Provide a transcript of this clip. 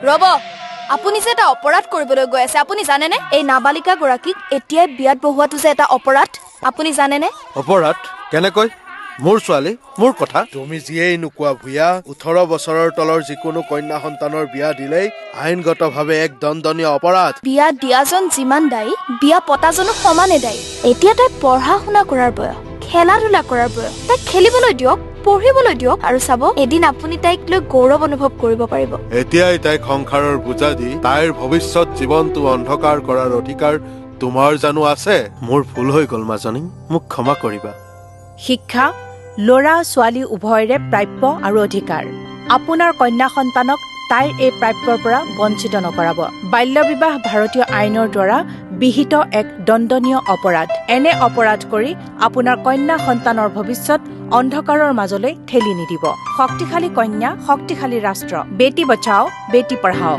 ৰব, আপুনি যে এটা অপৰাধ কৰিবলৈ গৈ আছে, আপুনি জানেনে? এই নাবালিকা গৰাকীক এতিয়াই বিয়াত বহোৱাটো যে এটা অপৰাধ, আপুনি জানেনে? অপৰাধ? কেনেকৈ? মোৰ ছোৱালী, মোৰ কথা। তুমি যিয়েই নোকোৱা ভূঞা, 18 বছৰৰ তলৰ যিকোনো কন্যা সন্তানৰ বিয়া দিলেই আইনগতভাৱে এক দণ্ডনীয় অপৰাধ। বিয়া দিয়াজন যিমান দায়ী, বিয়া পতাজনো সমানে দায়ী। এতিয়া তাই পঢ়া শুনা কৰাৰ বয়স, খেলা ধূলা কৰাৰ বয়স। তাইক খেলিবলৈ দিয়ক, পঢ়িবলৈ দিয়ক, আৰু চাব এদিন আপুনি তাইক লৈ গৌৰৱ অনুভৱ কৰিব পাৰিব। এতিয়াই তাইক সংসাৰৰ বোজা দি তাইৰ ভৱিষ্যত জীৱনটো অন্ধকাৰ কৰাৰ অধিকাৰ তোমাৰ জানো আছে? মোৰ ভুল হৈ গ'ল মাজনী, মোক ক্ষমা কৰিবা। শিক্ষা ল'ৰা ছোৱালী উভয়ৰে প্ৰাপ্য আৰু অধিকাৰ। আপোনাৰ কন্যা সন্তানক তাইৰ এই প্ৰাপ্যৰ পৰা বঞ্চিত নকৰাব। বাল্য বিবাহ ভাৰতীয় আইনৰ দ্বাৰা বিহিত এক দণ্ডনীয় অপৰাধ। এনে অপৰাধ কৰি আপোনাৰ কন্যা সন্তানৰ ভৱিষ্যত অন্ধকাৰৰ মাজলৈ ঠেলি নিদিব। শক্তিশালী কন্যা, শক্তিশালী ৰাষ্ট্ৰ। বেটি বচাও, বেটি পঢ়াও।